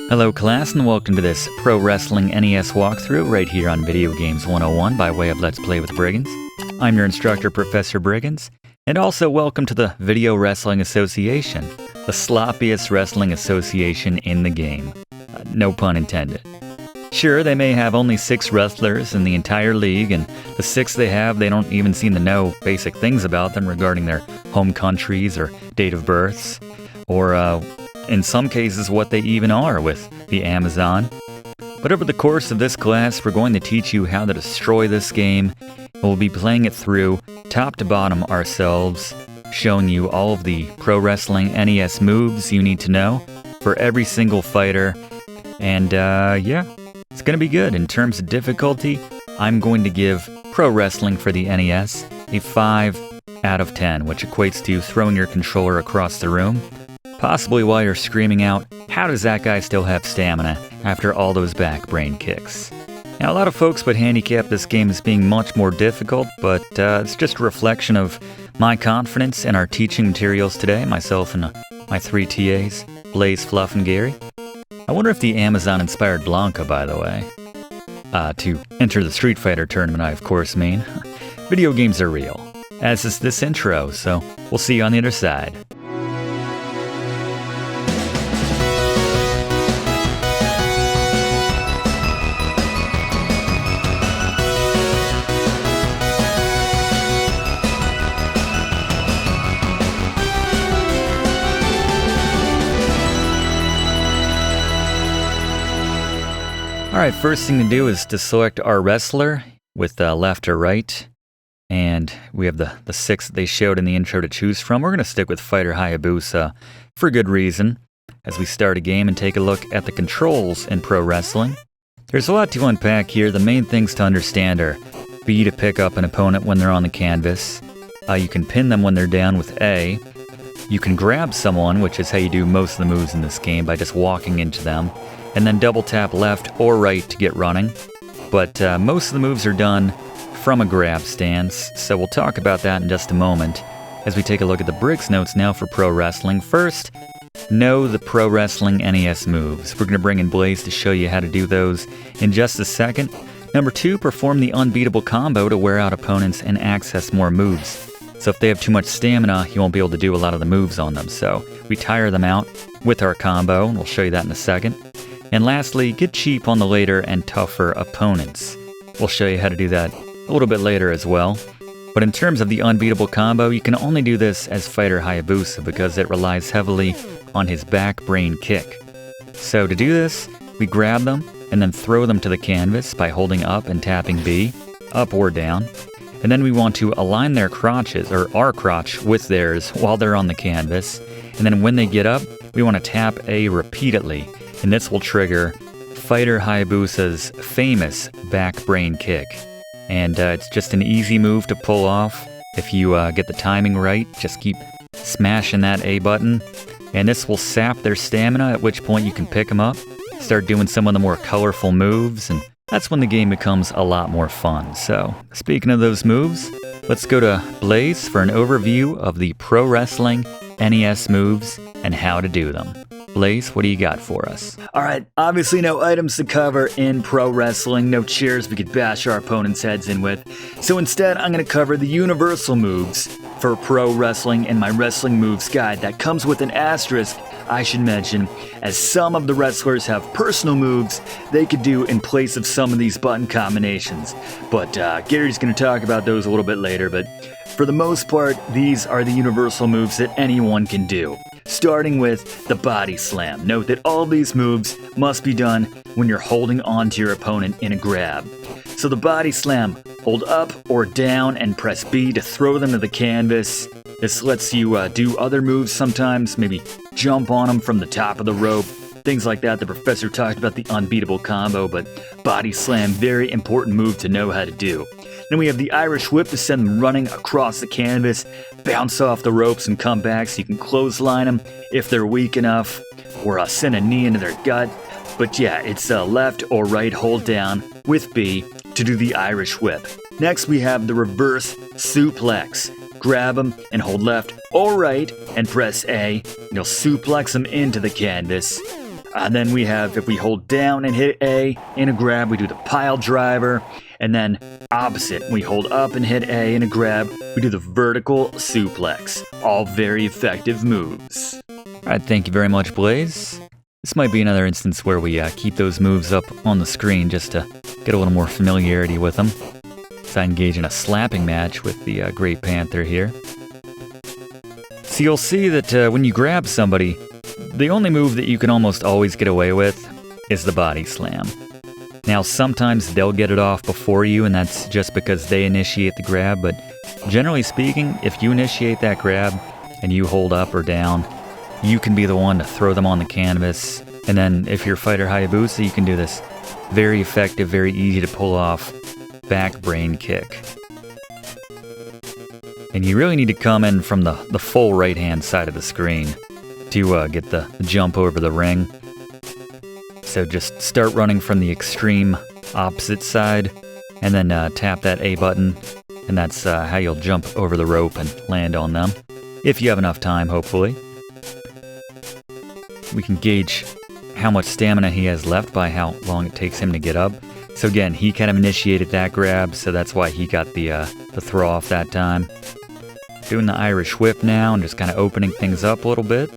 Hello class and welcome to this Pro Wrestling NES walkthrough right here on Video Games 101 by way of Let's Play with Brigands. I'm your instructor, Professor Brigands, and also welcome to the Video Wrestling Association, the sloppiest wrestling association in the game. No pun intended. Sure, they may have only 6 wrestlers in the entire league, and the 6 they have, they don't even seem to know basic things about them regarding their home countries or date of births, or in some cases what they even are with the Amazon. But over the course of this class, we're going to teach you how to destroy this game. We'll be playing it through top to bottom ourselves, showing you all of the Pro Wrestling NES moves you need to know for every single fighter. And yeah, it's going to be good. In terms of difficulty, I'm going to give Pro Wrestling for the NES a 5 out of 10, which equates to throwing your controller across the room, possibly while you're screaming out, "How does that guy still have stamina after all those back brain kicks?" Now, a lot of folks would handicap this game as being much more difficult, but it's just a reflection of my confidence in our teaching materials today, myself and my 3 TAs, Blaze, Fluff, and Gary. I wonder if the Amazon inspired Blanca, by the way. To enter the Street Fighter tournament, I of course mean. Video games are real, as is this intro, so we'll see you on the other side. Alright, first thing to do is to select our wrestler with left or right. And we have the 6 that they showed in the intro to choose from. We're going to stick with Fighter Hayabusa for good reason as we start a game and take a look at the controls in Pro Wrestling. There's a lot to unpack here. The main things to understand are B to pick up an opponent when they're on the canvas. You can pin them when they're down with A. You can grab someone, which is how you do most of the moves in this game, by just walking into them. And then double tap left or right to get running. But most of the moves are done from a grab stance, so we'll talk about that in just a moment as we take a look at the Bricks notes now for Pro Wrestling. First, know the Pro Wrestling NES moves. We're going to bring in Blaze to show you how to do those in just a second. Number 2, perform the unbeatable combo to wear out opponents and access more moves. So if they have too much stamina, you won't be able to do a lot of the moves on them, so we tire them out with our combo, and we'll show you that in a second. And lastly, get cheap on the later and tougher opponents. We'll show you how to do that a little bit later as well. But in terms of the unbeatable combo, you can only do this as Fighter Hayabusa because it relies heavily on his back brain kick. So to do this, we grab them and then throw them to the canvas by holding up and tapping B, up or down. And then we want to align their crotches, or our crotch, with theirs while they're on the canvas. And then when they get up, we want to tap A repeatedly. And this will trigger Fighter Hayabusa's famous back brain kick. And it's just an easy move to pull off. If you get the timing right, just keep smashing that A button. And this will sap their stamina, at which point you can pick them up, start doing some of the more colorful moves, and that's when the game becomes a lot more fun. So, speaking of those moves, let's go to Blaze for an overview of the Pro Wrestling NES moves and how to do them. Blaze, what do you got for us? Alright, obviously no items to cover in Pro Wrestling, no chairs we could bash our opponents' heads in with. So instead, I'm going to cover the universal moves for Pro Wrestling in my Wrestling Moves guide. That comes with an asterisk, I should mention, as some of the wrestlers have personal moves they could do in place of some of these button combinations. But Gary's going to talk about those a little bit later, but for the most part, these are the universal moves that anyone can do. Starting with the body slam. Note that all these moves must be done when you're holding on to your opponent in a grab. So the body slam, hold up or down and press B to throw them to the canvas. This lets you do other moves sometimes, maybe jump on them from the top of the rope, things like that. The professor talked about the unbeatable combo, but body slam, very important move to know how to do. Then we have the Irish whip to send them running across the canvas, bounce off the ropes and come back so you can clothesline them if they're weak enough, or send a knee into their gut. But yeah, it's left or right hold down with B to do the Irish whip. Next we have the reverse suplex. Grab them and hold left or right and press A. You'll suplex them into the canvas. And then we have, if we hold down and hit A in a grab, we do the pile driver. And then opposite, we hold up and hit A in a grab, we do the vertical suplex. All very effective moves. Alright, thank you very much, Blaze. This might be another instance where we keep those moves up on the screen just to get a little more familiarity with them. So I engage in a slapping match with the Great Panther here. So you'll see that when you grab somebody, the only move that you can almost always get away with is the body slam. Now, sometimes they'll get it off before you, and that's just because they initiate the grab, but generally speaking, if you initiate that grab and you hold up or down, you can be the one to throw them on the canvas. And then if you're fighter Hayabusa, you can do this very effective, very easy to pull off back brain kick. And you really need to come in from the full right-hand side of the screen to get the jump over the ring. So just start running from the extreme opposite side, and then tap that A button, and that's how you'll jump over the rope and land on them. If you have enough time, hopefully. We can gauge how much stamina he has left by how long it takes him to get up. So again, he kind of initiated that grab, so that's why he got the throw off that time. Doing the Irish whip now and just kind of opening things up a little bit.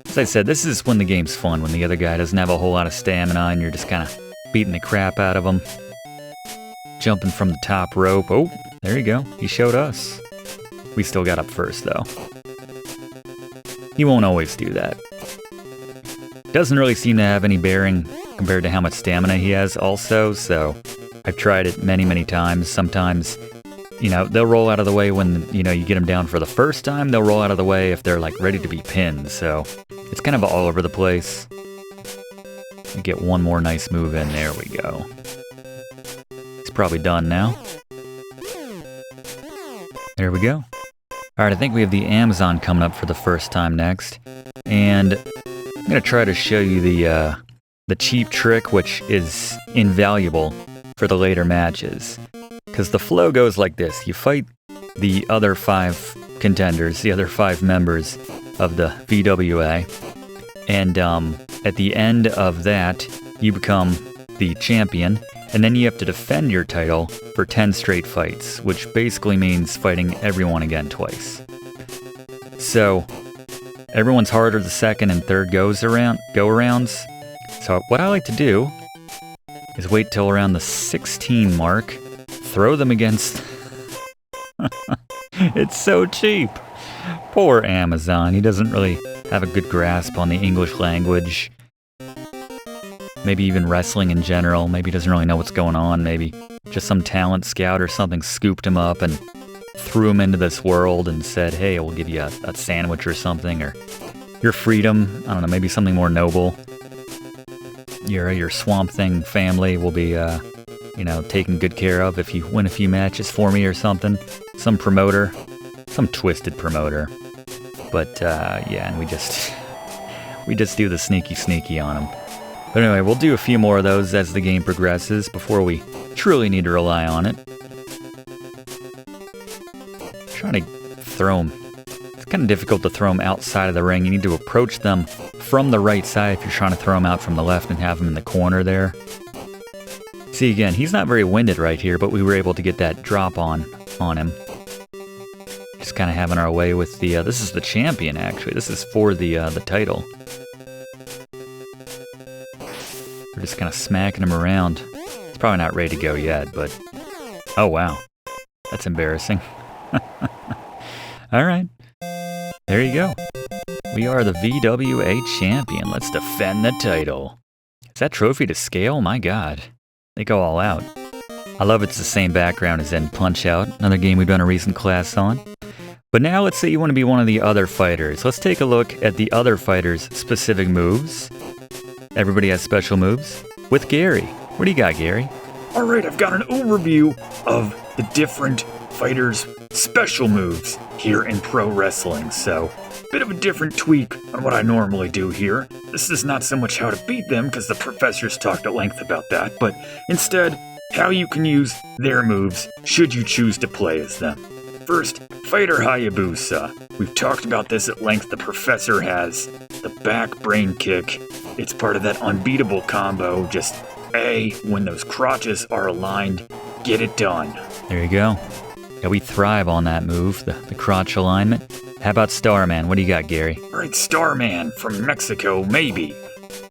As I said, this is when the game's fun, when the other guy doesn't have a whole lot of stamina and you're just kind of beating the crap out of him. Jumping from the top rope. Oh, there you go. He showed us. We still got up first, though. He won't always do that. Doesn't really seem to have any bearing compared to how much stamina he has also, so I've tried it many, many times. Sometimes, you know, they'll roll out of the way when, you know, you get them down for the first time. They'll roll out of the way if they're, like, ready to be pinned, so it's kind of all over the place. We get one more nice move in. There we go. He's probably done now. There we go. Alright, I think we have the Amazon coming up for the first time next. And I'm going to try to show you the cheap trick, which is invaluable for the later matches. Because the flow goes like this. You fight the other 5 contenders, the other 5 members of the VWA. And at the end of that, you become the champion. And then you have to defend your title for 10 straight fights, which basically means fighting everyone again twice. So everyone's harder the second and third go-arounds. So what I like to do is wait till around the 16 mark, throw them against... It's so cheap. Poor Amazon. He doesn't really have a good grasp on the English language. Maybe even wrestling in general. Maybe he doesn't really know what's going on. Maybe just some talent scout or something scooped him up and threw him into this world and said, hey, we'll give you a sandwich or something, or your freedom. I don't know, maybe something more noble. Your Swamp Thing family will be, taken good care of if you win a few matches for me or something. Some promoter. Some twisted promoter. But, and we just do the sneaky on him. But anyway, we'll do a few more of those as the game progresses before we truly need to rely on it. Trying to throw them. It's kind of difficult to throw them outside of the ring. You need to approach them from the right side if you're trying to throw them out from the left and have them in the corner there. See, again, he's not very winded right here, but we were able to get that drop on him. Just kind of having our way with the... this is the champion, actually. This is for the title. We're just kind of smacking him around. He's probably not ready to go yet, but... Oh, wow. That's embarrassing. Alright. There you go. We are the VWA champion. Let's defend the title. Is that trophy to scale? My god. They go all out. I love it's the same background as in Punch-Out, another game we've done a recent class on. But now let's say you want to be one of the other fighters. Let's take a look at the other fighters' specific moves. Everybody has special moves. With Gary. What do you got, Gary? Alright, I've got an overview of the different fighters' special moves here in pro wrestling, so bit of a different tweak on what I normally do here. This is not so much how to beat them, because the professors talked at length about that, but instead, how you can use their moves should you choose to play as them. First, Fighter Hayabusa. We've talked about this at length. The professor has the back brain kick. It's part of that unbeatable combo. Just A, when those crotches are aligned, get it done. There you go. Yeah, we thrive on that move, the crotch alignment. How about Starman? What do you got, Gary? All right, Starman from Mexico, maybe.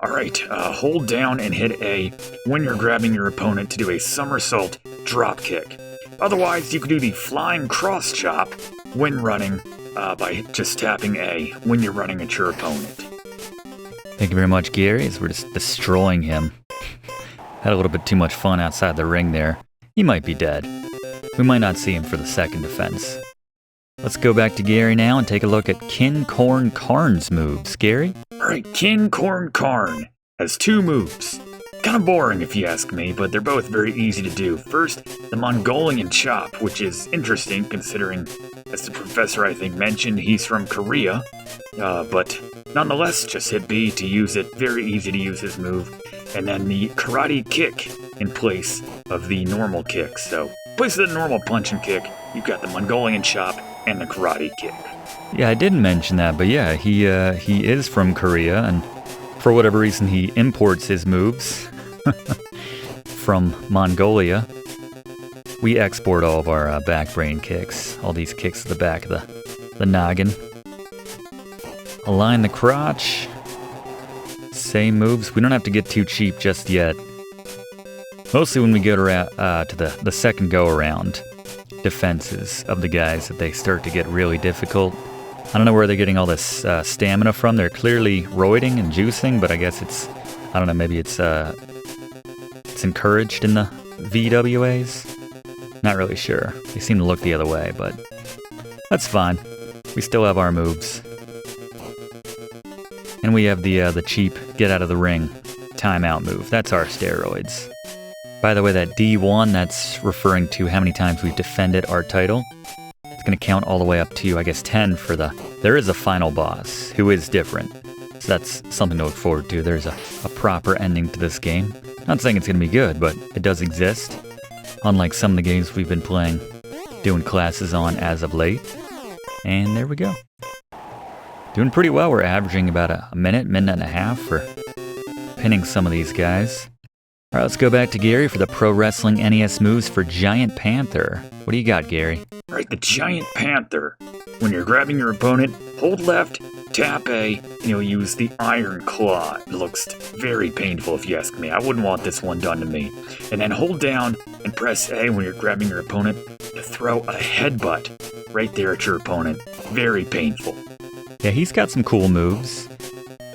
All right, hold down and hit A when you're grabbing your opponent to do a somersault drop kick. Otherwise, you can do the flying cross chop when running by just tapping A when you're running at your opponent. Thank you very much, Gary, as we're just destroying him. Had a little bit too much fun outside the ring there. He might be dead. We might not see him for the second defense. Let's go back to Gary now and take a look at Karn's moves. Gary? Alright, Karn has 2 moves. Kind of boring if you ask me, but they're both very easy to do. First, the Mongolian chop, which is interesting considering, as the professor I think mentioned, he's from Korea. But nonetheless, just hit B to use it. Very easy to use his move. And then the karate kick in place of the normal kick. So, in place of the normal punch and kick, you've got the Mongolian chop and the karate kick. Yeah, I didn't mention that, but yeah, he is from Korea, and for whatever reason, he imports his moves from Mongolia. We export all of our back brain kicks, all these kicks to the back of the noggin. Align the crotch. Same moves. We don't have to get too cheap just yet. Mostly when we go to the second go-around defenses of the guys that they start to get really difficult. I don't know where they're getting all this stamina from. They're clearly roiding and juicing, but I guess I don't know, maybe it's encouraged in the VWAs? Not really sure. They seem to look the other way, but that's fine. We still have our moves. And we have the cheap get out of the ring timeout move. That's our steroids. By the way, that D1, that's referring to how many times we've defended our title. It's going to count all the way up to, I guess, 10 for there is a final boss who is different. So that's something to look forward to. There's a proper ending to this game. Not saying it's going to be good, but it does exist. Unlike some of the games we've been playing, doing classes on as of late. And there we go. Doing pretty well. We're averaging about a minute and a half for pinning some of these guys. All right, let's go back to Gary for the Pro Wrestling NES Moves for Giant Panther. What do you got, Gary? All right, the Giant Panther. When you're grabbing your opponent, hold left, tap A, and you'll use the Iron Claw. It looks very painful if you ask me. I wouldn't want this one done to me. And then hold down and press A when you're grabbing your opponent to throw a headbutt right there at your opponent. Very painful. Yeah, he's got some cool moves.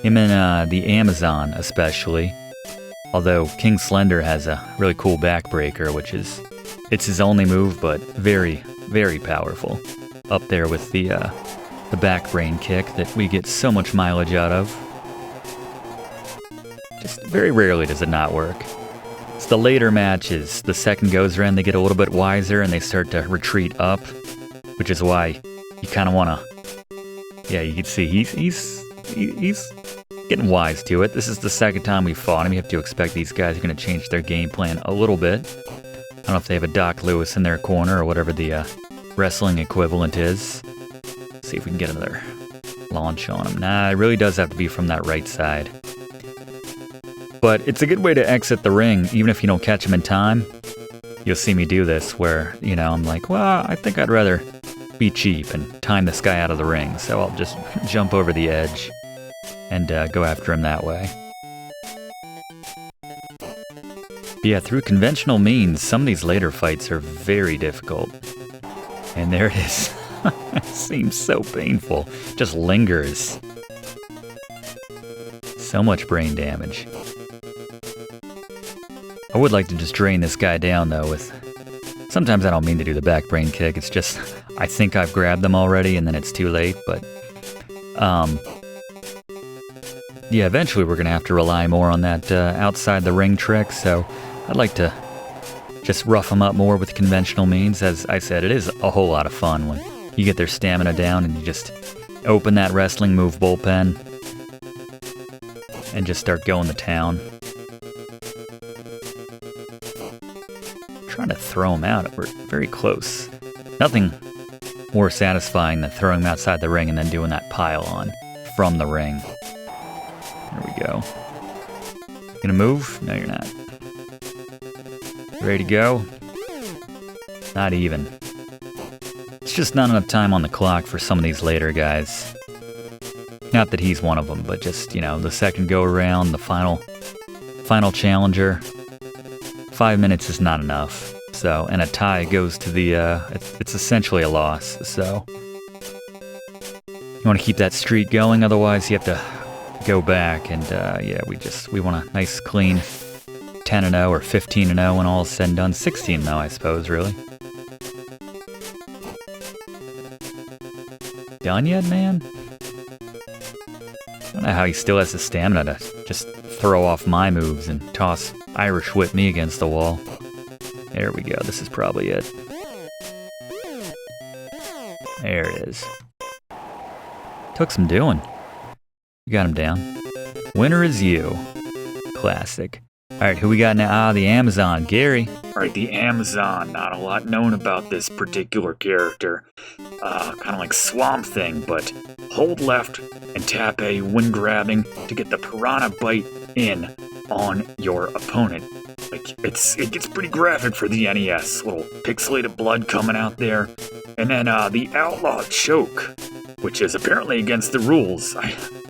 Him and the Amazon especially. Although King Slender has a really cool backbreaker, which it's his only move, but very, very powerful. Up there with the back brain kick that we get so much mileage out of. Just very rarely does it not work. It's the later matches, the second goes around, they get a little bit wiser and they start to retreat up, which is why you kind of want to. Yeah, you can see he's getting wise to it. This is the second time we've fought him. You have to expect these guys are going to change their game plan a little bit. I don't know if they have a Doc Lewis in their corner or whatever the wrestling equivalent is. Let's see if we can get another launch on him. Nah, it really does have to be from that right side. But it's a good way to exit the ring, even if you don't catch him in time. You'll see me do this where, I'm like, well, I think I'd rather be cheap and time this guy out of the ring. So I'll just jump over the edge and go after him that way. But yeah, through conventional means, some of these later fights are very difficult. And there it is. It seems so painful. Just lingers. So much brain damage. I would like to just drain this guy down, though, with... Sometimes I don't mean to do the back brain kick. It's just, I think I've grabbed them already, and then it's too late, but... Yeah, eventually we're going to have to rely more on that outside the ring trick, so I'd like to just rough them up more with conventional means. As I said, it is a whole lot of fun when you get their stamina down and you just open that wrestling move bullpen and just start going to town. Trying to throw them out. We're very close. Nothing more satisfying than throwing them outside the ring and then doing that pile on from the ring. we go. Gonna move? No, you're not. Ready to go? Not even. It's just not enough time on the clock for some of these later guys. Not that he's one of them, but just, you know, the second go around, the final challenger. 5 minutes is not enough. So, and a tie goes to the, it's essentially a loss, so. You want to keep that streak going, otherwise you have to go back, and yeah, we want a nice clean 10-0 or 15-0 when all is said and done. 16-0, I suppose, really. Done yet, man? I don't know how he still has the stamina to just throw off my moves and toss Irish whip me against the wall. There we go, this is probably it. There it is. Took some doing. You got him down. Winner is you. Classic. Alright, who we got now? Ah, the Amazon. Gary. Alright, the Amazon. Not a lot known about this particular character. Kind of like Swamp Thing, but hold left and tap A when grabbing to get the Piranha Bite in on your opponent. Like, it gets pretty graphic for the NES. Little pixelated blood coming out there. And then the Outlaw Choke, which is apparently against the rules.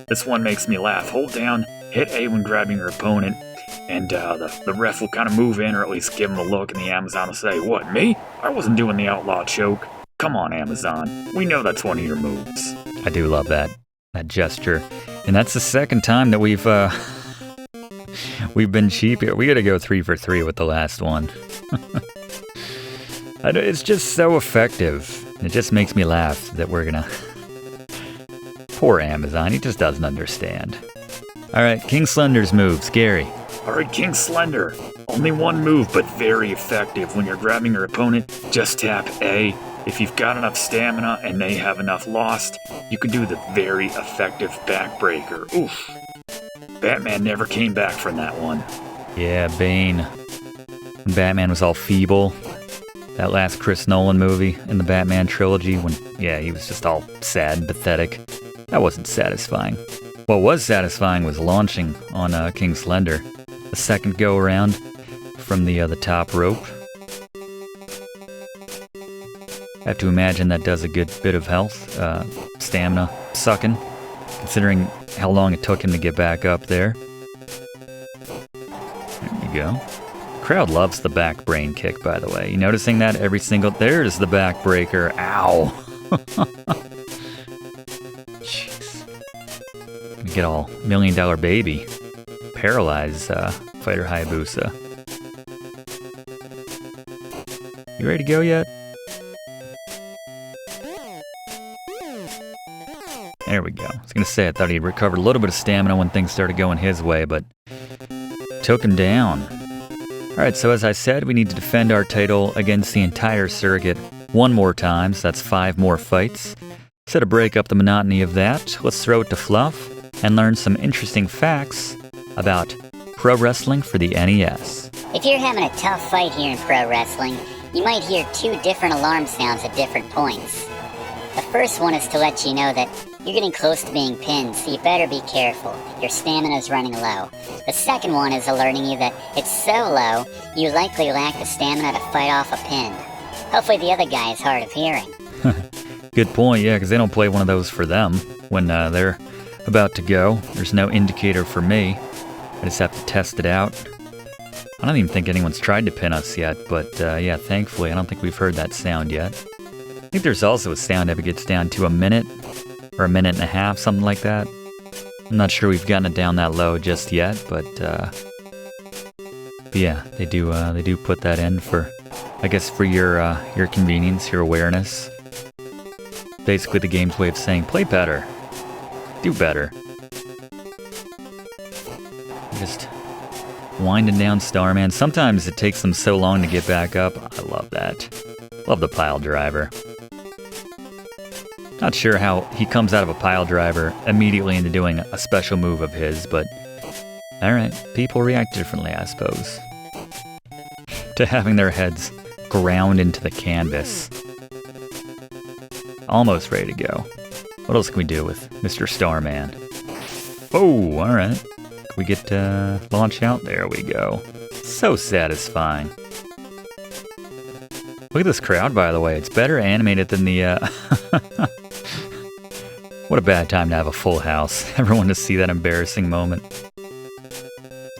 This one makes me laugh. Hold down, hit A when grabbing your opponent, and the ref will kind of move in, or at least give him a look, and the Amazon will say, "What, me? I wasn't doing the Outlaw Choke." Come on, Amazon. We know that's one of your moves. I do love that gesture. And that's the second time that we've been cheap here. We gotta go 3 for 3 with the last one. It's just so effective. It just makes me laugh that we're gonna... Poor Amazon, he just doesn't understand. Alright, King Slender's move, Scary. Alright, King Slender. Only one move, but very effective. When you're grabbing your opponent, just tap A. If you've got enough stamina and they have enough lost, you can do the very effective backbreaker. Oof. Batman never came back from that one. Yeah, Bane. When Batman was all feeble. That last Chris Nolan movie in the Batman trilogy, when, yeah, he was just all sad and pathetic. That wasn't satisfying. What was satisfying was launching on King Slender. The second go around from the top rope. I have to imagine that does a good bit of health, stamina sucking, considering how long it took him to get back up there. There you go. Crowd loves the back brain kick, by the way. You noticing that every single... There's the backbreaker. Ow! Jeez. Gonna get all $1 Million Baby. Paralyze Fighter Hayabusa. You ready to go yet? There we go. I was gonna say I thought he'd recovered a little bit of stamina when things started going his way, but took him down. Alright, so as I said, we need to defend our title against the entire circuit one more time, so that's 5 more fights. So to break up the monotony of that, let's throw it to Fluff and learn some interesting facts about pro wrestling for the NES. If you're having a tough fight here in pro wrestling, you might hear 2 different alarm sounds at different points. The first one is to let you know that you're getting close to being pinned, so you better be careful. Your stamina's running low. The second one is alerting you that it's so low, you likely lack the stamina to fight off a pin. Hopefully the other guy is hard of hearing. Good point, yeah, because they don't play one of those for them when they're about to go. There's no indicator for me. I just have to test it out. I don't even think anyone's tried to pin us yet, but yeah, thankfully I don't think we've heard that sound yet. I think there's also a sound if it gets down to a minute, or a minute and a half, something like that. I'm not sure we've gotten it down that low just yet, but yeah, they do put that in for, I guess, for your convenience, your awareness. Basically the game's way of saying, play better, do better. Just winding down Starman. Sometimes it takes them so long to get back up. I love that. Love the pile driver. Not sure how he comes out of a pile driver immediately into doing a special move of his, but alright, people react differently, I suppose, to having their heads ground into the canvas. Almost ready to go. What else can we do with Mr. Starman? Oh, alright. Can we get launch out? There we go. So satisfying. Look at this crowd, by the way. It's better animated than the... What a bad time to have a full house. Everyone to see that embarrassing moment.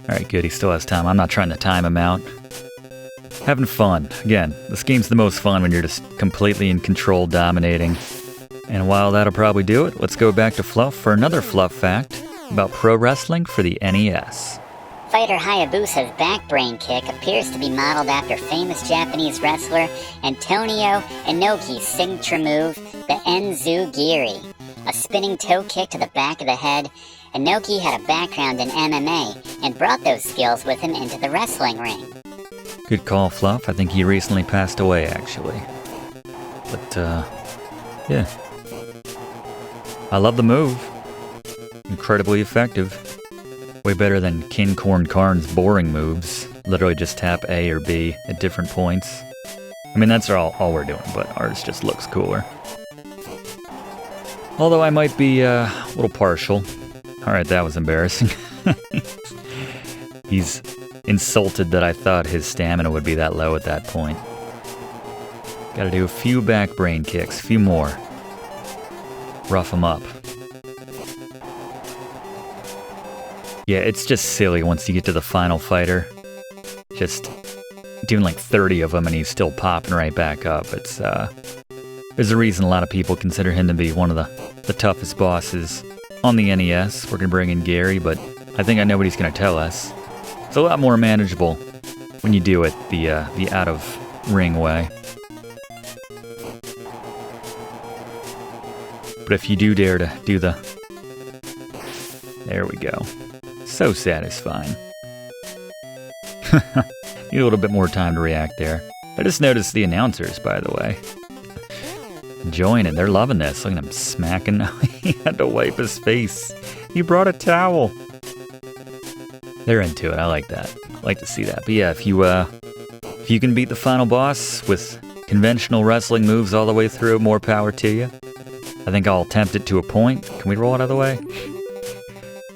Alright, good. He still has time. I'm not trying to time him out. Having fun. Again, this game's the most fun when you're just completely in control, dominating. And while that'll probably do it, let's go back to Fluff for another Fluff fact about pro wrestling for the NES. Fighter Hayabusa's backbrain kick appears to be modeled after famous Japanese wrestler Antonio Inoki's signature move, the Enzu-giri, a spinning toe kick to the back of the head. Inoki had a background in MMA and brought those skills with him into the wrestling ring. Good call, Fluff. I think he recently passed away, actually. But, yeah. I love the move. Incredibly effective. Way better than Karn's boring moves. Literally just tap A or B at different points. I mean, that's all we're doing, but ours just looks cooler. Although I might be a little partial. Alright, that was embarrassing. He's insulted that I thought his stamina would be that low at that point. Gotta do a few back brain kicks, a few more. Rough him up. Yeah, it's just silly once you get to the final fighter. Just doing like 30 of them and he's still popping right back up. It's, there's a reason a lot of people consider him to be one of the toughest bosses on the NES. We're gonna bring in Gary, but I think I know what he's gonna tell us. It's a lot more manageable when you do it the out of ring way. But if you do dare to do the... There we go. So satisfying. Need a little bit more time to react there. I just noticed the announcers, by the way. Enjoying it. They're loving this. Look at him smacking. He had to wipe his face. He brought a towel. They're into it. I like that. I like to see that. But yeah, if you can beat the final boss with conventional wrestling moves all the way through, more power to you. I think I'll attempt it to a point. Can we roll it out of the way?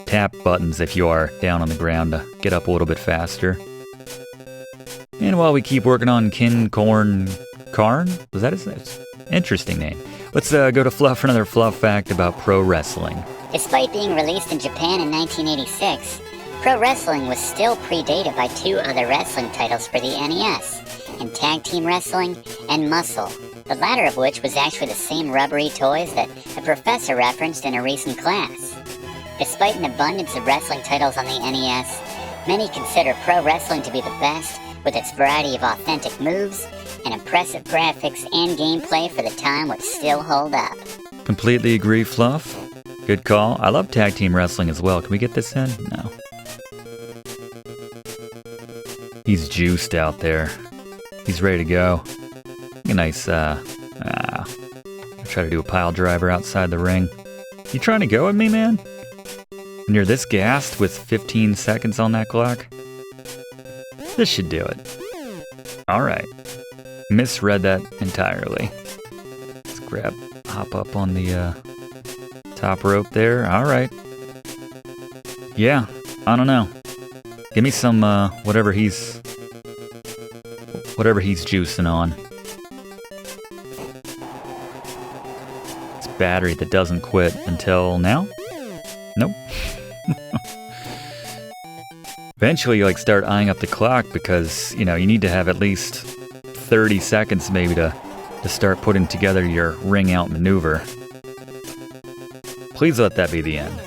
Tap buttons if you are down on the ground to get up a little bit faster. And while we keep working on Karn? Was that his name? Interesting name. Let's go to Fluff for another Fluff fact about pro wrestling. Despite being released in Japan in 1986, pro wrestling was still predated by two other wrestling titles for the NES, in Tag Team Wrestling and Muscle, the latter of which was actually the same rubbery toys that a professor referenced in a recent class. Despite an abundance of wrestling titles on the NES, many consider pro wrestling to be the best, with its variety of authentic moves and impressive graphics and gameplay for the time which still hold up. Completely agree, Fluff. Good call. I love tag team wrestling as well. Can we get this in? No. He's juiced out there. He's ready to go. A nice, try to do a pile driver outside the ring. You trying to go at me, man? When you're this gassed with 15 seconds on that clock? This should do it. Alright. Misread that entirely. Let's hop up on the top rope there. Alright. Yeah, I don't know. Give me some, whatever he's juicing on. It's battery that doesn't quit until now? Nope. Eventually, you start eyeing up the clock because, you need to have at least 30 seconds maybe to start putting together your ring out maneuver. Please let that be the end.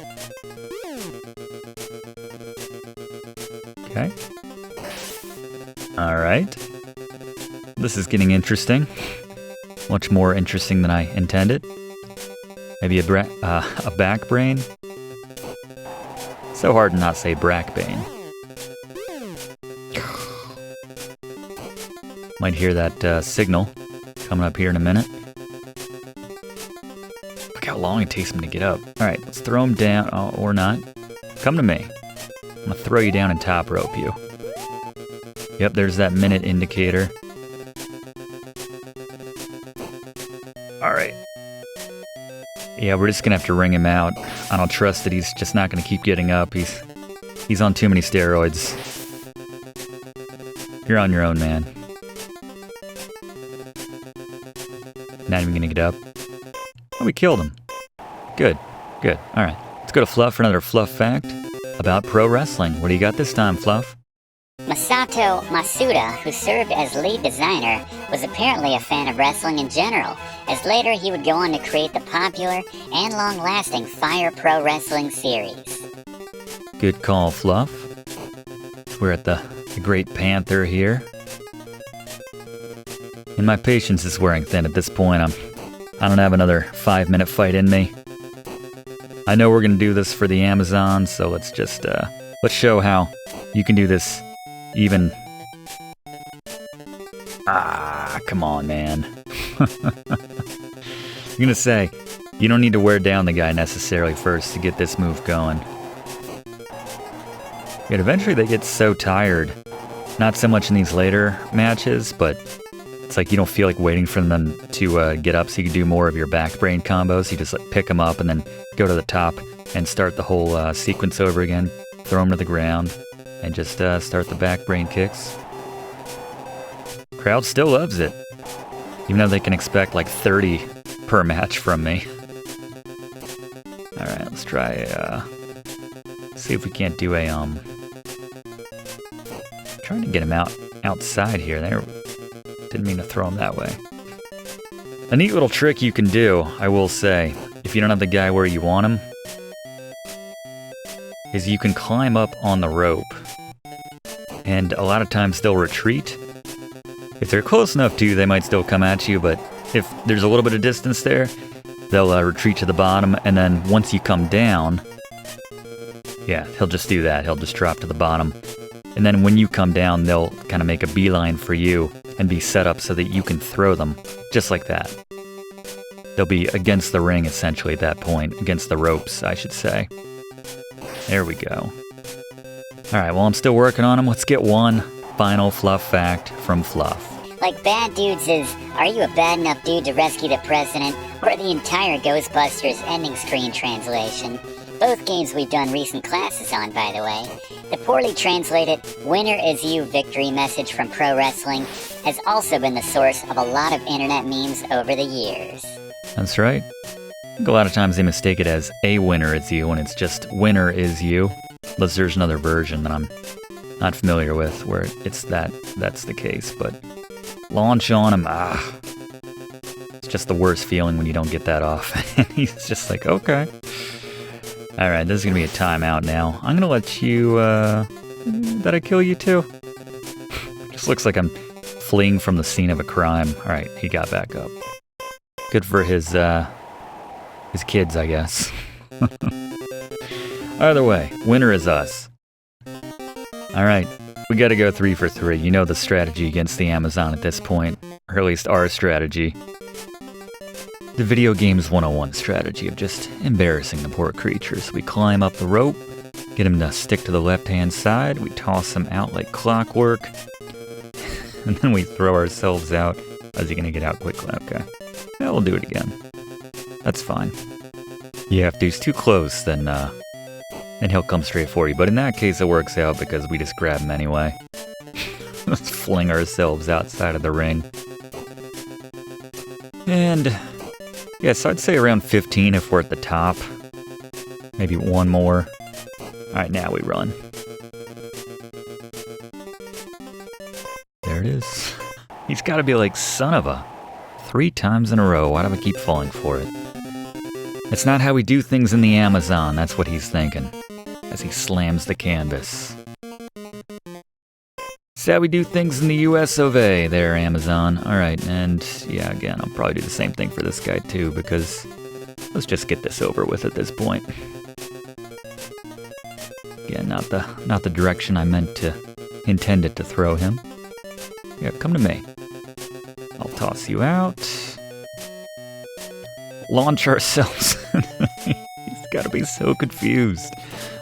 Okay. Alright. This is getting interesting. Much more interesting than I intended. Maybe a back brain. So hard to not say brackbane. Might hear that signal coming up here in a minute. Look how long it takes him to get up. Alright, let's throw him down, or not. Come to me. I'm gonna throw you down and top rope you. Yep, there's that minute indicator. Alright. Yeah, we're just gonna have to ring him out. I don't trust that he's just not gonna keep getting up. He's He's on too many steroids. You're on your own, man. Not even gonna get up. Oh, we killed him. Good, good. All right, let's go to Fluff for another Fluff fact about pro wrestling. What do you got this time, Fluff? Masato Masuda, who served as lead designer, was apparently a fan of wrestling in general, as later he would go on to create the popular and long-lasting Fire Pro Wrestling series. Good call, Fluff. We're at the great Panther here. And my patience is wearing thin at this point. I don't have another 5-minute fight in me. I know we're gonna do this for the Amazon, so let's just let's show how you can do this even. Come on, man. I'm gonna say, you don't need to wear down the guy necessarily first to get this move going. Yet eventually they get so tired. Not so much in these later matches, but it's like you don't feel like waiting for them to get up so you can do more of your back brain combos. You just like pick them up and then go to the top and start the whole sequence over again. Throw them to the ground and just start the back brain kicks. Crowd still loves it, even though they can expect like 30 per match from me. All right, let's try see if we can't do a trying to get him outside here. There, didn't mean to throw him that way. A neat little trick you can do, I will say, if you don't have the guy where you want him, is you can climb up on the rope. And a lot of times they'll retreat. If they're close enough to you, they might still come at you, but if there's a little bit of distance there, they'll retreat to the bottom, and then once you come down, yeah, he'll just do that. He'll just drop to the bottom. And then when you come down, they'll kind of make a beeline for you and be set up so that you can throw them, just like that. They'll be against the ring, essentially, at that point. Against the ropes, I should say. There we go. Alright, well, I'm still working on them. Let's get one final Fluff fact from Fluff. Like Bad Dudes is, are you a bad enough dude to rescue the president, or the entire Ghostbusters ending screen translation? Both games we've done recent classes on, by the way. The poorly translated "Winner is You" victory message from Pro Wrestling has also been the source of a lot of internet memes over the years. That's right. I think a lot of times they mistake it as "a winner is you" when it's just "winner is you." Unless there's another version that I'm not familiar with where it's that's the case. But launch on him, it's just the worst feeling when you don't get that off. And he's just like, okay. Alright, this is going to be a timeout now. I'm going to let you, did I kill you too? Just looks like I'm fleeing from the scene of a crime. Alright, he got back up. Good for his kids, I guess. Either way, winner is us. Alright, we got to go 3 for 3. You know the strategy against the Amazon at this point, or at least our strategy. The video game's 101 strategy of just embarrassing the poor creatures. We climb up the rope, get him to stick to the left-hand side, we toss him out like clockwork, and then we throw ourselves out. Is he gonna get out quickly? Okay. Yeah, we'll do it again. That's fine. Yeah, if he's too close, then he'll come straight for you. But in that case, it works out because we just grab him anyway. Let's fling ourselves outside of the ring. And yeah, so I'd say around 15 if we're at the top. Maybe one more. Alright, now we run. There it is. He's got to be like, son of a... 3 times in a row. Why do I keep falling for it? It's not how we do things in the Amazon, that's what he's thinking. As he slams the canvas. It's how we do things in the US of A, there, Amazon. Alright, and yeah, again, I'll probably do the same thing for this guy too, because let's just get this over with at this point. Again, not the direction I intended to throw him. Yeah, come to me. I'll toss you out. Launch ourselves. He's gotta be so confused.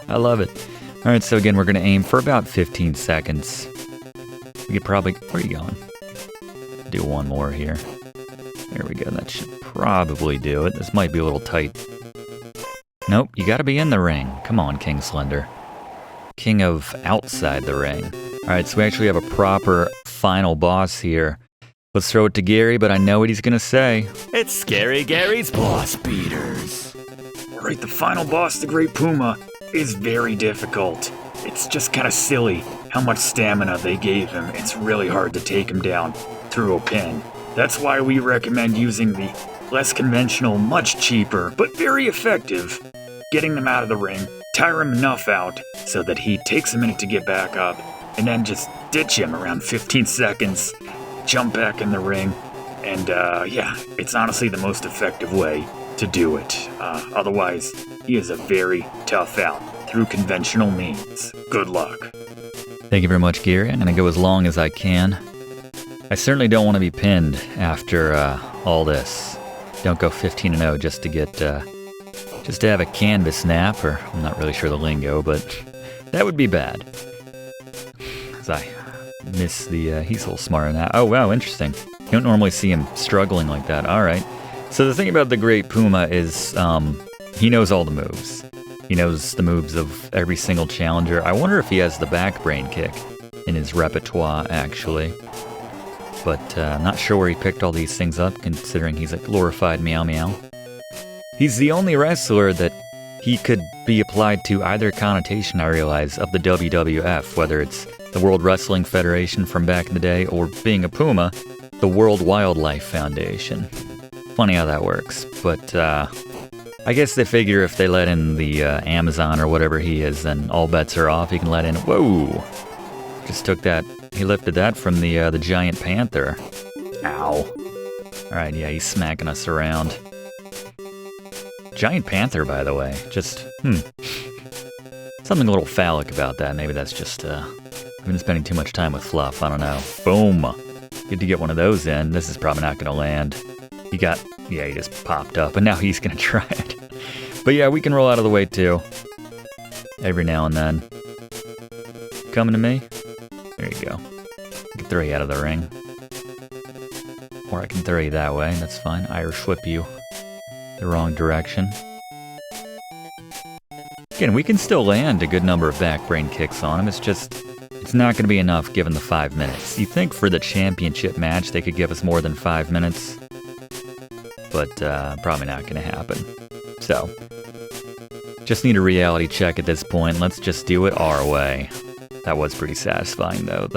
I love it. Alright, so again, we're gonna aim for about 15 seconds. We could probably... Where are you going? Do one more here. There we go. That should probably do it. This might be a little tight. Nope, you gotta be in the ring. Come on, King Slender. king of outside the ring. Alright, so we actually have a proper final boss here. Let's throw it to Gary, but I know what he's gonna say. It's Scary Gary's Boss Beaters. Alright, the final boss, the Great Puma, is very difficult. It's just kind of silly how much stamina they gave him. It's really hard to take him down through a pin. That's why we recommend using the less conventional, much cheaper, but very effective, getting them out of the ring, tire him enough out so that he takes a minute to get back up, and then just ditch him around 15 seconds, jump back in the ring, and yeah, it's honestly the most effective way to do it. Otherwise, he is a very tough out through conventional means. Good luck. Thank you very much, Gary. I'm gonna go as long as I can. I certainly don't want to be pinned after all this. Don't go 15-0 just to get, just to have a canvas snap, or I'm not really sure the lingo, but that would be bad. As I miss the, he's a little smarter than that. Oh wow, interesting. You don't normally see him struggling like that. All right. So the thing about the Great Puma is, he knows all the moves. He knows the moves of every single challenger. I wonder if he has the back brain kick in his repertoire, actually. But I'm not sure where he picked all these things up, considering he's a glorified Meow Meow. He's the only wrestler that he could be applied to either connotation, I realize, of the WWF, whether it's the World Wrestling Federation from back in the day, or being a Puma, the World Wildlife Foundation. Funny how that works, but I guess they figure if they let in the Amazon or whatever he is, then all bets are off. He can let in, whoa! Just took that, he lifted that from the giant Panther. Ow. Alright, yeah, he's smacking us around. Giant Panther, by the way, just, something a little phallic about that. Maybe that's just, I've been spending too much time with Fluff, I don't know. Boom! Good to get one of those in. This is probably not gonna land. He just popped up, and now he's gonna try it. But yeah, we can roll out of the way too. Every now and then. Coming to me? There you go. I can throw you out of the ring. Or I can throw you that way, that's fine. Irish whip you the wrong direction. Again, we can still land a good number of back brain kicks on him. It's just, it's not going to be enough given the 5 minutes. You think for the championship match they could give us more than 5 minutes? But probably not going to happen. So, just need a reality check at this point. Let's just do it our way. That was pretty satisfying, though.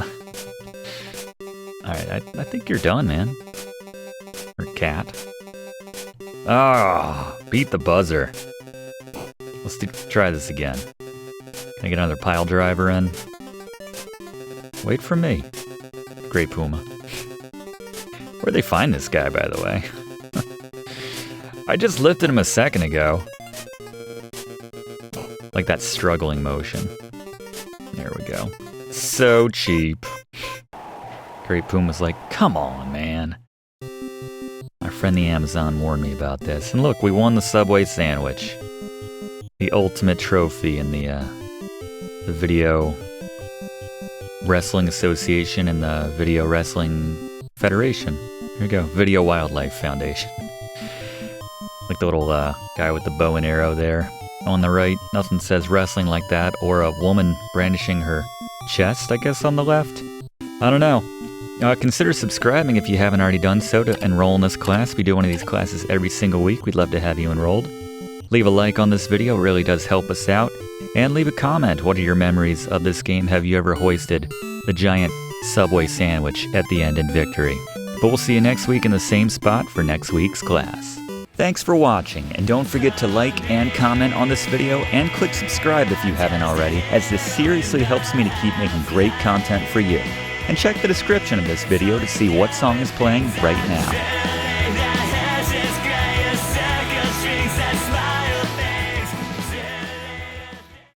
Alright, I think you're done, man. Or cat. Ah, beat the buzzer. Let's try this again. Can I get another pile driver in? Wait for me. Great Puma. Where'd they find this guy, by the way? I just lifted him a second ago. Like that struggling motion. There we go. So cheap. Great Puma's like, come on, man. My friend the Amazon warned me about this. And look, we won the Subway sandwich. The ultimate trophy in the Video Wrestling Association and the Video Wrestling Federation. Here we go. Video Wildlife Foundation. Like the little guy with the bow and arrow there. On the right, nothing says wrestling like that, or a woman brandishing her chest, I guess, on the left. I don't know. Consider subscribing if you haven't already done so to enroll in this class. We do one of these classes every single week. We'd love to have you enrolled. Leave a like on this video, it really does help us out. And leave a comment. What are your memories of this game? Have you ever hoisted the giant Subway sandwich at the end in victory? But we'll see you next week in the same spot for next week's class. Thanks for watching, and don't forget to like and comment on this video, and click subscribe if you haven't already, as this seriously helps me to keep making great content for you. And check the description of this video to see what song is playing right now.